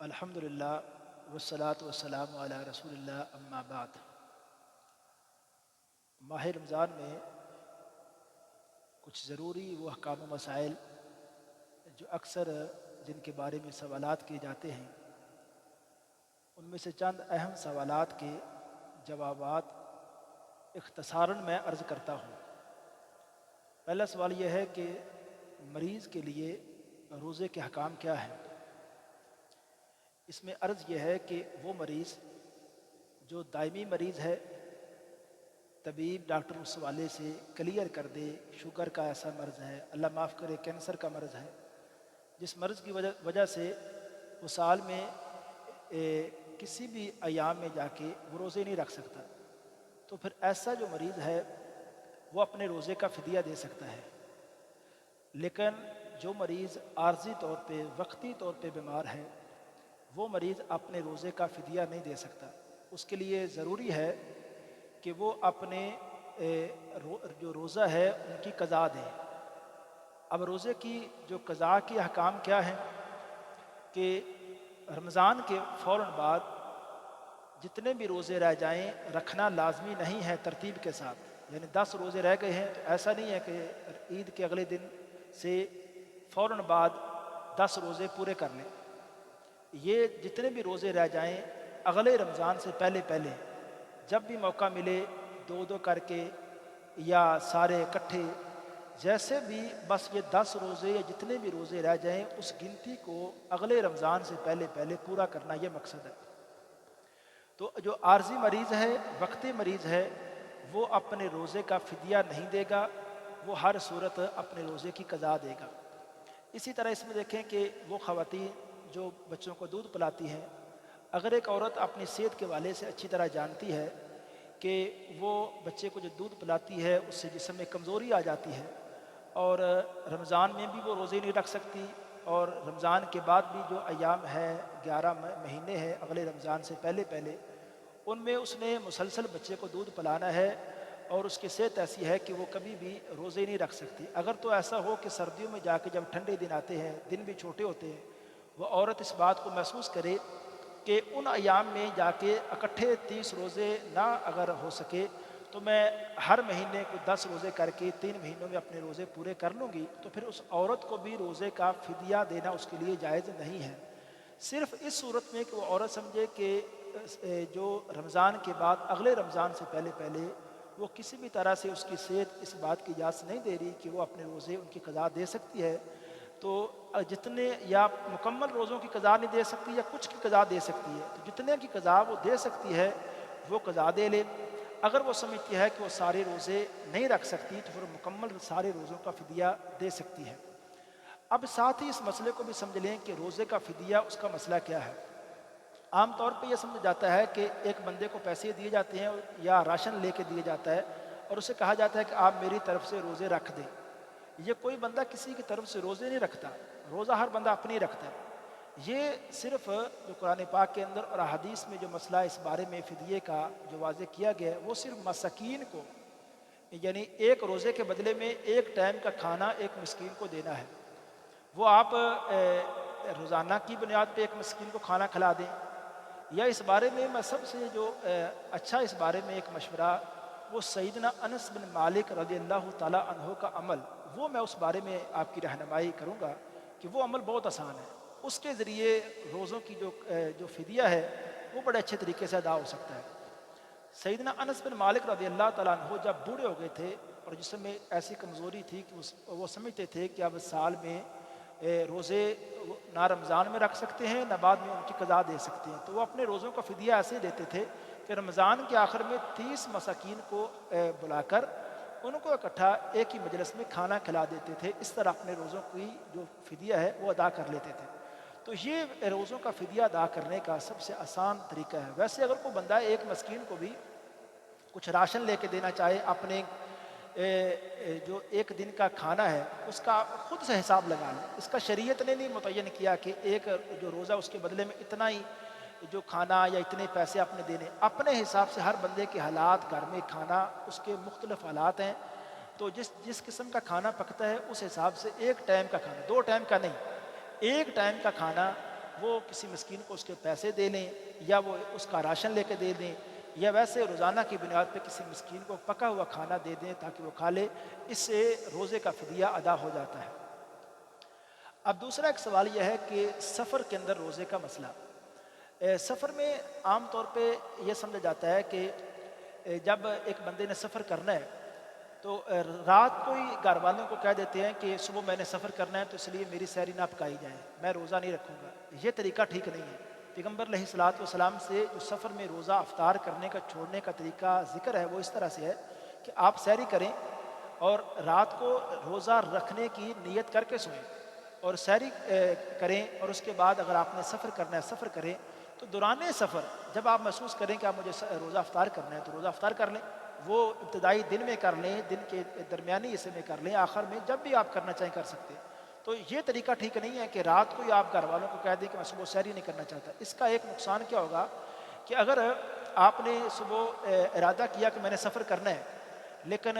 الحمدللہ والصلاة والسلام علی رسول اللہ اما بعد۔ ماہ رمضان میں کچھ ضروری وہ احکام و مسائل جو اکثر جن کے بارے میں سوالات کیے جاتے ہیں، ان میں سے چند اہم سوالات کے جوابات اختصاراً میں عرض کرتا ہوں۔ پہلا سوال یہ ہے کہ مریض کے لیے روزے کے احکام کیا ہیں؟ اس میں عرض یہ ہے کہ وہ مریض جو دائمی مریض ہے، طبیب ڈاکٹر اس حوالے سے کلیئر کر دے شوگر کا ایسا مرض ہے، اللہ معاف کرے کینسر کا مرض ہے، جس مرض کی وجہ سے وہ سال میں کسی بھی ایام میں جا کے وہ روزے نہیں رکھ سکتا، تو پھر ایسا جو مریض ہے وہ اپنے روزے کا فدیہ دے سکتا ہے۔ لیکن جو مریض عارضی طور پہ وقتی طور پہ بیمار ہے، وہ مریض اپنے روزے کا فدیہ نہیں دے سکتا۔ اس کے لیے ضروری ہے کہ وہ اپنے جو روزہ ہے ان کی قضا دے۔ اب روزے کی جو قضا کے احکام کیا ہیں کہ رمضان کے فوراً بعد جتنے بھی روزے رہ جائیں رکھنا لازمی نہیں ہے ترتیب کے ساتھ، یعنی 10 روزے رہ گئے ہیں تو ایسا نہیں ہے کہ عید کے اگلے دن سے فوراً بعد 10 روزے پورے کر لیں۔ یہ جتنے بھی روزے رہ جائیں اگلے رمضان سے پہلے پہلے جب بھی موقع ملے 2 کر کے یا سارے اکٹھے، جیسے بھی بس یہ 10 روزے یا جتنے بھی روزے رہ جائیں اس گنتی کو اگلے رمضان سے پہلے پہلے پورا کرنا، یہ مقصد ہے۔ تو جو عارضی مریض ہے، وقتی مریض ہے، وہ اپنے روزے کا فدیہ نہیں دے گا، وہ ہر صورت اپنے روزے کی قضا دے گا۔ اسی طرح اس میں دیکھیں کہ وہ خواتین جو بچوں کو دودھ پلاتی ہیں، اگر ایک عورت اپنی صحت کے حوالے سے اچھی طرح جانتی ہے کہ وہ بچے کو جو دودھ پلاتی ہے اس سے جسم میں کمزوری آ جاتی ہے اور رمضان میں بھی وہ روزے نہیں رکھ سکتی، اور رمضان کے بعد بھی جو ایام ہے 11 مہینے ہیں اگلے رمضان سے پہلے پہلے، ان میں اس نے مسلسل بچے کو دودھ پلانا ہے اور اس کی صحت ایسی ہے کہ وہ کبھی بھی روزے نہیں رکھ سکتی۔ اگر تو ایسا ہو کہ سردیوں میں جا کے جب ٹھنڈے دن آتے ہیں، دن بھی چھوٹے ہوتے ہیں، وہ عورت اس بات کو محسوس کرے کہ ان ایام میں جا کے اکٹھے 30 روزے نہ اگر ہو سکے تو میں ہر مہینے کو 10 روزے کر کے 3 مہینوں میں اپنے روزے پورے کر لوں گی، تو پھر اس عورت کو بھی روزے کا فدیہ دینا اس کے لیے جائز نہیں ہے۔ صرف اس صورت میں کہ وہ عورت سمجھے کہ جو رمضان کے بعد اگلے رمضان سے پہلے پہلے وہ کسی بھی طرح سے اس کی صحت اس بات کی اجازت نہیں دے رہی کہ وہ اپنے روزے ان کی قضا دے سکتی ہے، تو جتنے یا مکمل روزوں کی قضا نہیں دے سکتی یا کچھ کی قضا دے سکتی ہے، تو جتنے کی قضا وہ دے سکتی ہے وہ قضا دے لے۔ اگر وہ سمجھتی ہے کہ وہ سارے روزے نہیں رکھ سکتی تو پھر مکمل سارے روزوں کا فدیہ دے سکتی ہے۔ اب ساتھ ہی اس مسئلے کو بھی سمجھ لیں کہ روزے کا فدیہ اس کا مسئلہ کیا ہے۔ عام طور پہ یہ سمجھ جاتا ہے کہ ایک بندے کو پیسے دیے جاتے ہیں یا راشن لے کے دیا جاتا ہے اور اسے کہا جاتا ہے کہ آپ میری طرف سے روزے رکھ دیں۔ یہ کوئی بندہ کسی کی طرف سے روزے نہیں رکھتا، روزہ ہر بندہ اپنی رکھتا ہے۔ یہ صرف جو قرآن پاک کے اندر اور احادیث میں جو مسئلہ اس بارے میں فدیے کا جو واضح کیا گیا ہے وہ صرف مساکین کو، یعنی ایک روزے کے بدلے میں ایک ٹائم کا کھانا ایک مسکین کو دینا ہے۔ وہ آپ روزانہ کی بنیاد پہ ایک مسکین کو کھانا کھلا دیں، یا اس بارے میں سب سے جو اچھا اس بارے میں ایک مشورہ وہ سیدنا انس بن مالک رضی اللہ تعالیٰ عنہ کا عمل، وہ میں اس بارے میں آپ کی رہنمائی کروں گا کہ وہ عمل بہت آسان ہے، اس کے ذریعے روزوں کی جو فدیہ ہے وہ بڑے اچھے طریقے سے ادا ہو سکتا ہے۔ سیدنا انس بن مالک رضی اللہ تعالیٰ عنہ جب بوڑھے ہو گئے تھے اور جسم میں ایسی کمزوری تھی کہ وہ سمجھتے تھے کہ اب سال میں روزے نہ رمضان میں رکھ سکتے ہیں نہ بعد میں ان کی قضا دے سکتے ہیں، تو وہ اپنے روزوں کا فدیہ ایسے دیتے تھے کہ رمضان کے آخر میں 30 مساکین کو بلا کر ان کو اکٹھا ایک ہی مجلس میں کھانا کھلا دیتے تھے، اس طرح اپنے روزوں کی جو فدیہ ہے وہ ادا کر لیتے تھے۔ تو یہ روزوں کا فدیہ ادا کرنے کا سب سے آسان طریقہ ہے۔ ویسے اگر کوئی بندہ ایک مسکین کو بھی کچھ راشن لے کے دینا چاہے، اپنے جو ایک دن کا کھانا ہے اس کا خود سے حساب لگا لیں، اس کا شریعت نے نہیں متعین کیا کہ ایک جو روزہ اس کے بدلے میں اتنا ہی جو کھانا یا اتنے پیسے اپنے دینے، اپنے حساب سے ہر بندے کے حالات، گھر میں کھانا اس کے مختلف حالات ہیں، تو جس قسم کا کھانا پکتا ہے اس حساب سے ایک ٹائم کا کھانا، 2 ٹائم کا نہیں، ایک ٹائم کا کھانا وہ کسی مسکین کو اس کے پیسے دے لیں یا وہ اس کا راشن لے کے دے دیں یا ویسے روزانہ کی بنیاد پہ کسی مسکین کو پکا ہوا کھانا دے دیں تاکہ وہ کھا لے، اس سے روزے کا فدیہ ادا ہو جاتا ہے۔ اب دوسرا ایک سوال یہ ہے کہ سفر کے اندر روزے کا مسئلہ۔ سفر میں عام طور پہ یہ سمجھا جاتا ہے کہ جب ایک بندے نے سفر کرنا ہے تو رات کو ہی گھر والوں کو کہہ دیتے ہیں کہ صبح میں نے سفر کرنا ہے تو اس لیے میری سحری نہ پکائی جائے، میں روزہ نہیں رکھوں گا۔ یہ طریقہ ٹھیک نہیں ہے۔ پیغمبر علیہ الصلاۃ والسلام سے جو سفر میں روزہ افطار کرنے کا چھوڑنے کا طریقہ ذکر ہے وہ اس طرح سے ہے کہ آپ سحری کریں اور رات کو روزہ رکھنے کی نیت کر کے سوئیں اور سحری کریں، اور اس کے بعد اگر آپ نے سفر کرنا ہے سفر کریں تو دوران سفر جب آپ محسوس کریں کہ آپ مجھے روزہ افطار کرنا ہے تو روزہ افطار کر لیں۔ وہ ابتدائی دن میں کر لیں، دن کے درمیانی حصے میں کر لیں، آخر میں جب بھی آپ کرنا چاہیں کر سکتے ہیں۔ تو یہ طریقہ ٹھیک نہیں ہے کہ رات کو ہی آپ گھر والوں کو کہہ دیں کہ میں صبح سحری نہیں کرنا چاہتا۔ اس کا ایک نقصان کیا ہوگا کہ اگر آپ نے صبح ارادہ کیا کہ میں نے سفر کرنا ہے لیکن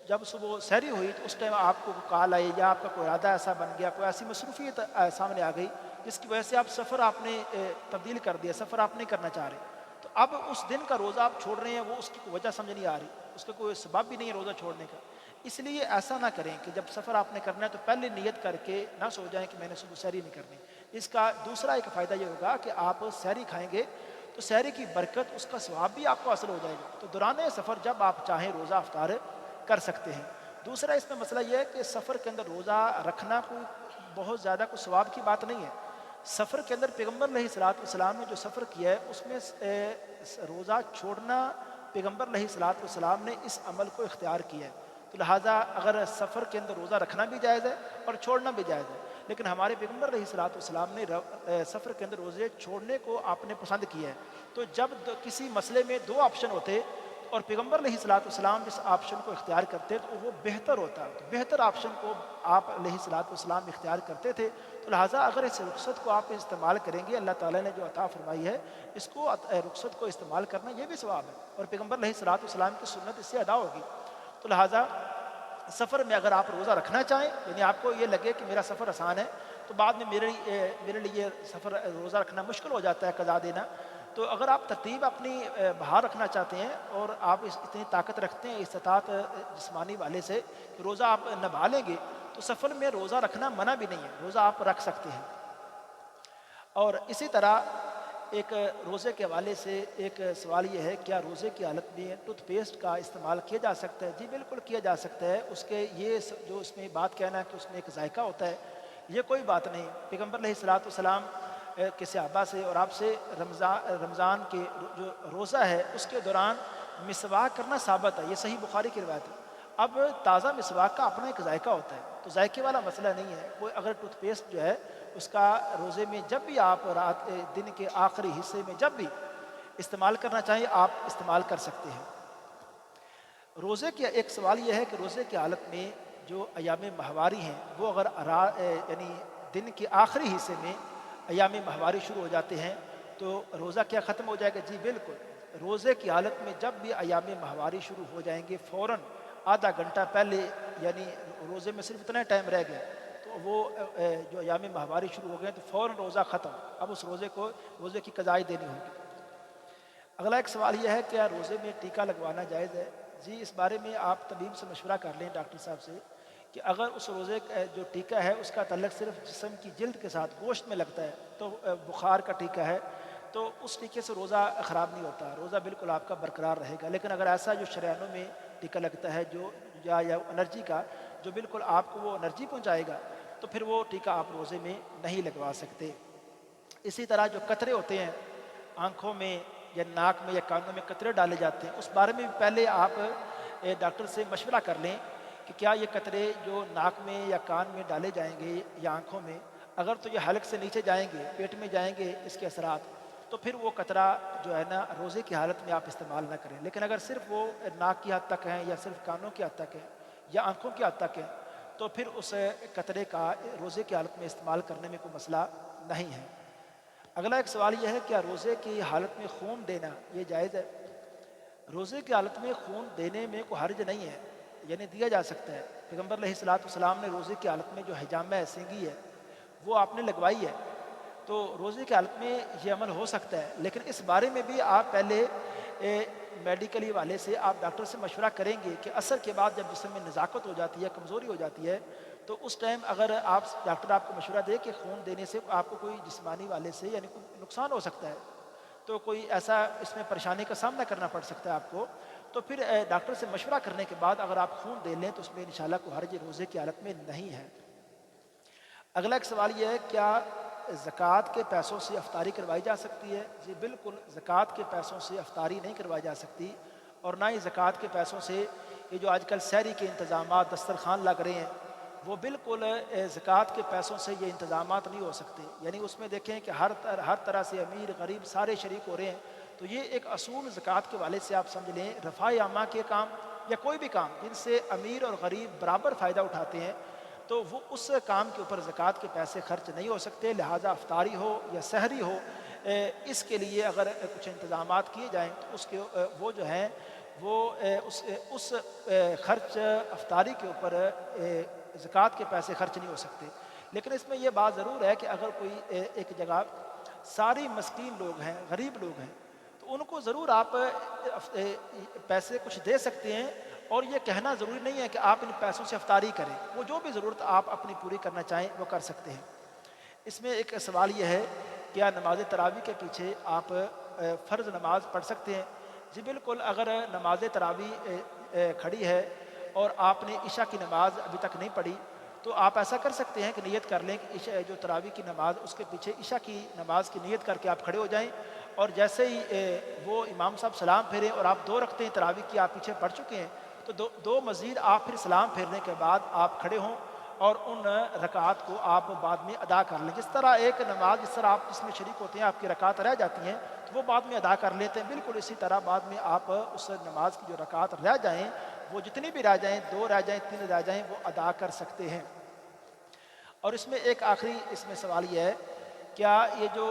جب صبح سحری ہوئی تو اس ٹائم آپ کو کال آئی یا آپ کا کوئی ارادہ ایسا بن گیا، کوئی ایسی مصروفیت سامنے آ گئی جس کی وجہ سے آپ سفر آپ نے تبدیل کر دیا، سفر آپ نہیں کرنا چاہ رہے، تو اب اس دن کا روزہ آپ چھوڑ رہے ہیں، وہ اس کی کوئی وجہ سمجھ نہیں آ رہی، اس کا کوئی سبب بھی نہیں ہے روزہ چھوڑنے کا۔ اس لیے ایسا نہ کریں کہ جب سفر آپ نے کرنا ہے تو پہلے نیت کر کے نہ سو جائیں کہ میں نے صبح سحری نہیں کرنی۔ اس کا دوسرا ایک فائدہ یہ ہوگا کہ آپ سحری کھائیں گے تو سحری کی برکت، اس کا ثواب بھی آپ کو حاصل ہو جائے گا، تو دوران سفر جب آپ چاہیں روزہ افطار کر سکتے ہیں۔ دوسرا اس میں مسئلہ یہ ہے کہ سفر کے اندر روزہ رکھنا کوئی بہت زیادہ کوئی ثواب کی بات نہیں ہے۔ سفر کے اندر پیغمبر علیہ الصلوۃ والسلام نے جو سفر کیا ہے اس میں روزہ چھوڑنا پیغمبر علیہ الصلوۃ والسلام نے اس عمل کو اختیار کیا ہے، تو لہٰذا اگر سفر کے اندر روزہ رکھنا بھی جائز ہے اور چھوڑنا بھی جائز ہے، لیکن ہمارے پیغمبر علیہ الصلوۃ والسلام نے سفر کے اندر روزے چھوڑنے کو آپ نے پسند کیا ہے۔ تو جب کسی مسئلے میں دو آپشن ہوتے اور پیغمبر علیہ الصلوۃ والسلام جس آپشن کو اختیار کرتے تو وہ بہتر ہوتا، تو بہتر آپشن کو آپ علیہ الصلوۃ والسلام اختیار کرتے تھے، تو لہٰذا اگر اس رخصت کو آپ استعمال کریں گے، اللہ تعالیٰ نے جو عطا فرمائی ہے اس کو رخصت کو استعمال کرنا یہ بھی ثواب ہے اور پیغمبر علیہ الصلوۃ والسلام کی سنت اس سے ادا ہوگی۔ تو لہٰذا سفر میں اگر آپ روزہ رکھنا چاہیں، یعنی آپ کو یہ لگے کہ میرا سفر آسان ہے تو بعد میں میرے لیے سفر روزہ رکھنا مشکل ہو جاتا ہے، قضا دینا، تو اگر آپ ترتیب اپنی بہار رکھنا چاہتے ہیں اور آپ اتنی طاقت رکھتے ہیں استطاعت جسمانی والے سے کہ روزہ آپ نبھا لیں گے تو سفر میں روزہ رکھنا منع بھی نہیں ہے، روزہ آپ رکھ سکتے ہیں۔ اور اسی طرح ایک روزے کے حوالے سے ایک سوال یہ ہے، کیا روزے کی حالت میں ٹوتھ پیسٹ کا استعمال کیا جا سکتا ہے؟ جی بالکل کیا جا سکتا ہے۔ اس کے یہ جو اس میں بات کہنا ہے کہ اس میں ایک ذائقہ ہوتا ہے، یہ کوئی بات نہیں۔ پیغمبر علیہ الصلوۃ والسلام کے صحابہ سے اور آپ سے رمضان کے جو روزہ ہے اس کے دوران مسواک کرنا ثابت ہے، یہ صحیح بخاری کی روایت ہے۔ اب تازہ مسواک کا اپنا ایک ذائقہ ہوتا ہے، تو ذائقے والا مسئلہ نہیں ہے۔ کوئی اگر ٹوتھ پیسٹ جو ہے اس کا روزے میں جب بھی آپ دن کے آخری حصے میں جب بھی استعمال کرنا چاہیں آپ استعمال کر سکتے ہیں۔ روزے کے ایک سوال یہ ہے کہ روزے کی حالت میں جو ایام ماہواری ہیں وہ اگر یعنی دن کے آخری حصے میں ایام ماہواری شروع ہو جاتے ہیں تو روزہ کیا ختم ہو جائے گا؟ جی بالکل۔ روزے کی حالت میں جب بھی ایام ماہواری شروع ہو جائیں گے فوراً آدھا گھنٹہ پہلے، یعنی روزے میں صرف اتنا ٹائم رہ گیا تو وہ جو ایام ماہواری شروع ہو گئے تو فوراً روزہ ختم، اب اس روزے کی قضائی دینی ہوگی۔ اگلا ایک سوال یہ ہے، کیا روزے میں ٹیکہ لگوانا جائز ہے؟ جی اس بارے میں آپ طبیب سے مشورہ کر لیں، ڈاکٹر صاحب سے، کہ اگر اس روزے کا جو ٹیکہ ہے اس کا تعلق صرف جسم کی جلد کے ساتھ گوشت میں لگتا ہے تو بخار کا ٹیکہ ہے تو اس ٹیکے سے روزہ خراب نہیں ہوتا، روزہ بالکل آپ کا برقرار رہے گا۔ لیکن اگر ایسا جو شریانوں میں ٹیکہ لگتا ہے جو یا انرجی کا جو بالکل آپ کو وہ انرجی پہنچائے گا تو پھر وہ ٹیکہ آپ روزے میں نہیں لگوا سکتے۔ اسی طرح جو قطرے ہوتے ہیں آنکھوں میں یا ناک میں یا کانوں میں قطرے ڈالے جاتے ہیں، اس بارے میں بھی پہلے آپ ڈاکٹر سے مشورہ کر لیں کہ کیا یہ قطرے جو ناک میں یا کان میں ڈالے جائیں گے یا آنکھوں میں، اگر تو یہ حلق سے نیچے جائیں گے، پیٹ میں جائیں گے اس کے اثرات، تو پھر وہ قطرہ جو ہے نا روزے کی حالت میں آپ استعمال نہ کریں۔ لیکن اگر صرف وہ ناک کی حد تک ہیں یا صرف کانوں کی حد تک ہیں یا آنکھوں کی حد تک ہیں تو پھر اس قطرے کا روزے کی حالت میں استعمال کرنے میں کوئی مسئلہ نہیں ہے۔ اگلا ایک سوال یہ ہے، کیا روزے کی حالت میں خون دینا یہ جائز ہے؟ روزے کی حالت میں خون دینے میں کوئی حرج نہیں ہے، یعنی دیا جا سکتا ہے۔ پیغمبر علیہ الصلوۃ والسلام نے روزے کی حالت میں جو حجامہ سینگی ہے وہ آپ نے لگوائی ہے، تو روزے کی حالت میں یہ عمل ہو سکتا ہے، لیکن اس بارے میں بھی آپ پہلے میڈیکلی والے سے، آپ ڈاکٹر سے مشورہ کریں گے کہ عصر کے بعد جب جسم میں نزاکت ہو جاتی ہے، کمزوری ہو جاتی ہے، تو اس ٹائم اگر ڈاکٹر آپ کو مشورہ دے کہ خون دینے سے آپ کو کوئی جسمانی والے سے یعنی کوئی نقصان ہو سکتا ہے، تو کوئی ایسا اس میں پریشانی کا سامنا کرنا پڑ سکتا ہے آپ کو، تو پھر ڈاکٹر سے مشورہ کرنے کے بعد اگر آپ خون دے لیں تو اس میں انشاءاللہ کوئی حرج روزے کی حالت میں نہیں ہے۔ اگلا ایک سوال یہ ہے، کیا زکوٰۃ کے پیسوں سے افطاری کروائی جا سکتی ہے؟ جی بالکل، زکوٰۃ کے پیسوں سے افطاری نہیں کروائی جا سکتی، اور نہ ہی زکوٰۃ کے پیسوں سے یہ جو آج کل سحری کے انتظامات دسترخوان لگ رہے ہیں، وہ بالکل زکوٰۃ کے پیسوں سے یہ انتظامات نہیں ہو سکتے۔ یعنی اس میں دیکھیں کہ ہر طرح سے امیر غریب سارے شریک ہو رہے ہیں، تو یہ ایک اصول زکوٰۃ کے والے سے آپ سمجھ لیں، رفاع عامہ کے کام یا کوئی بھی کام جن سے امیر اور غریب برابر فائدہ اٹھاتے ہیں، تو وہ اس کام کے اوپر زکوٰۃ کے پیسے خرچ نہیں ہو سکتے۔ لہٰذا افطاری ہو یا سحری ہو، اس کے لیے اگر کچھ انتظامات کیے جائیں تو اس کے وہ جو ہیں وہ اس خرچ افطاری کے اوپر زکوٰۃ کے پیسے خرچ نہیں ہو سکتے۔ لیکن اس میں یہ بات ضرور ہے کہ اگر کوئی ایک جگہ ساری مسکین لوگ ہیں، غریب لوگ ہیں، تو ان کو ضرور آپ پیسے کچھ دے سکتے ہیں، اور یہ کہنا ضروری نہیں ہے کہ آپ ان پیسوں سے افطاری کریں، وہ جو بھی ضرورت آپ اپنی پوری کرنا چاہیں وہ کر سکتے ہیں۔ اس میں ایک سوال یہ ہے، کیا نماز تراویح کے پیچھے آپ فرض نماز پڑھ سکتے ہیں؟ جی بالکل، اگر نماز تراویح کھڑی ہے اور آپ نے عشاء کی نماز ابھی تک نہیں پڑھی، تو آپ ایسا کر سکتے ہیں کہ نیت کر لیں کہ عشاء جو تراویح کی نماز اس کے پیچھے عشاء کی نماز کی نیت کر کے آپ کھڑے ہو جائیں، اور جیسے ہی وہ امام صاحب سلام پھیریں اور آپ 2 رکعتیں تراویح کی آپ پیچھے پڑھ چکے ہیں، تو دو مزید آپ پھر سلام پھیرنے کے بعد آپ کھڑے ہوں اور ان رکعات کو آپ بعد میں ادا کر لیں۔ جس طرح ایک نماز جس طرح آپ اس میں شریک ہوتے ہیں، آپ کی رکعات رہ جاتی ہیں تو وہ بعد میں ادا کر لیتے ہیں، بالکل اسی طرح بعد میں آپ اس نماز کی جو رکعات رہ جائیں، وہ جتنی بھی رہ جائیں، 2 رہ جائیں، 3 رہ جائیں، وہ ادا کر سکتے ہیں۔ اور اس میں ایک آخری اس میں سوال یہ ہے، کیا یہ جو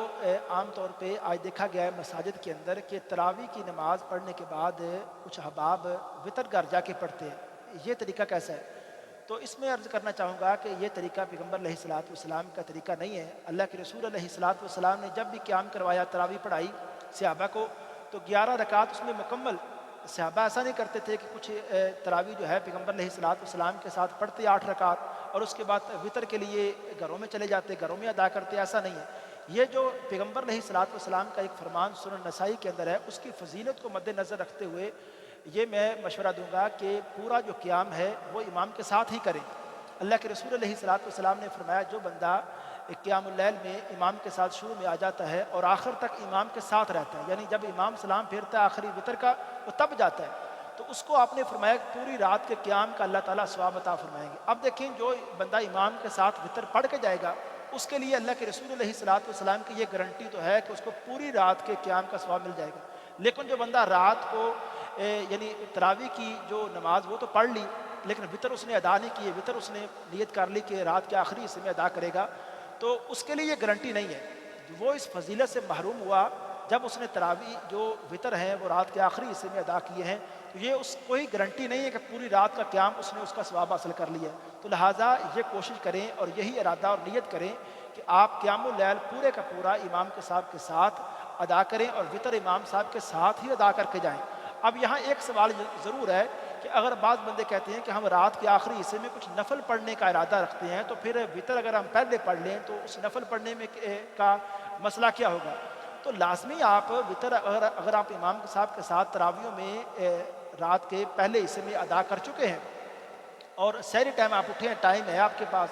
عام طور پہ آج دیکھا گیا ہے مساجد کے اندر کہ تراویح کی نماز پڑھنے کے بعد کچھ احباب وطر گھر جا کے پڑھتے ہیں، یہ طریقہ کیسا ہے؟ تو اس میں عرض کرنا چاہوں گا کہ یہ طریقہ پیغمبر علیہ الصلوۃ والسلام کا طریقہ نہیں ہے۔ اللہ کے رسول علیہ الصلوۃ والسلام نے جب بھی قیام کروایا تراویح پڑھائی صحابہ کو، تو 11 رکعات اس میں مکمل، صحابہ ایسا نہیں کرتے تھے کہ کچھ تراویح جو ہے پیغمبر علیہ الصلوۃ والسلام کے ساتھ پڑھتے 8 رکعات اور اس کے بعد وطر کے لیے گھروں میں چلے جاتے، گھروں میں ادا کرتے، ایسا نہیں ہے۔ یہ جو پیغمبر علیہ الصلوۃ والسلام کا ایک فرمان سنن نسائی کے اندر ہے، اس کی فضیلت کو مد نظر رکھتے ہوئے یہ میں مشورہ دوں گا کہ پورا جو قیام ہے وہ امام کے ساتھ ہی کریں۔ اللہ کے رسول علیہ الصلوۃ والسلام نے فرمایا، جو بندہ قیام اللیل میں امام کے ساتھ شروع میں آ جاتا ہے اور آخر تک امام کے ساتھ رہتا ہے، یعنی جب امام سلام پھیرتا ہے آخری وطر کا وہ تب جاتا ہے، تو اس کو آپ نے فرمایا پوری رات کے قیام کا اللہ تعالیٰ ثواب عطا فرمائیں گے۔ اب دیکھیں، جو بندہ امام کے ساتھ وطر پڑھ کے جائے گا، اس کے لیے اللہ کے رسول علیہ الصلوۃ والسلام کی یہ گارنٹی تو ہے کہ اس کو پوری رات کے قیام کا ثواب مل جائے گا۔ لیکن جو بندہ رات کو یعنی تراویح کی جو نماز وہ تو پڑھ لی، لیکن وطر اس نے ادا نہیں کی، وطر اس نے نیت کر لی کہ رات کے آخری حصے میں ادا کرے گا، تو اس کے لیے یہ گارنٹی نہیں ہے، وہ اس فضیلت سے محروم ہوا جب اس نے تراویح جو وطر ہیں وہ رات کے آخری حصے میں ادا کیے ہیں، تو یہ اس کوئی گارنٹی نہیں ہے کہ پوری رات کا قیام اس نے اس کا ثواب حاصل کر لیا ہے۔ تو لہٰذا یہ کوشش کریں اور یہی ارادہ اور نیت کریں کہ آپ قیام اللیل پورے کا پورا امام کے صاحب کے ساتھ ادا کریں اور وطر امام صاحب کے ساتھ ہی ادا کر کے جائیں۔ اب یہاں ایک سوال ضرور ہے کہ اگر بعض بندے کہتے ہیں کہ ہم رات کے آخری حصے میں کچھ نفل پڑھنے کا ارادہ رکھتے ہیں، تو پھر وطر اگر ہم پہلے پڑھ لیں تو اس نفل پڑھنے میں کا مسئلہ کیا ہوگا؟ تو لازمی آپ وطر اگر آپ امام صاحب کے ساتھ تراویحوں میں رات کے پہلے حصے میں ادا کر چکے ہیں اور سحری ٹائم آپ اٹھے ہیں، ٹائم ہے آپ کے پاس،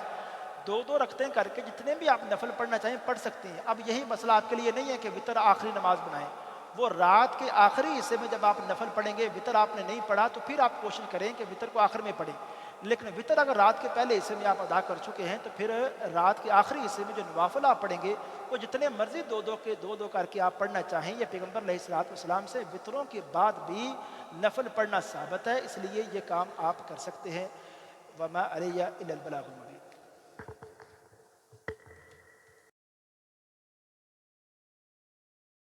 2 رکعتیں کر کے جتنے بھی آپ نفل پڑھنا چاہیں پڑھ سکتے ہیں۔ اب یہی مسئلہ آپ کے لیے نہیں ہے کہ وطر آخری نماز بنائیں، وہ رات کے آخری حصے میں جب آپ نفل پڑھیں گے، وطر آپ نے نہیں پڑھا تو پھر آپ کوشش کریں کہ وطر کو آخر میں پڑھیں، لیکن وطر اگر رات کے پہلے حصے میں آپ ادا کر چکے ہیں تو پھر رات کے آخری حصے میں جو نوافل آپ پڑھیں گے وہ جتنے مرضی 2 کر کے آپ پڑھنا چاہیں۔ یہ پیغمبر علیہ الصلوۃ والسلام سے وطروں کے بعد بھی نفل پڑھنا ثابت ہے، اس لیے یہ کام آپ کر سکتے ہیں۔ وما علیہ الا البلاغ المبین۔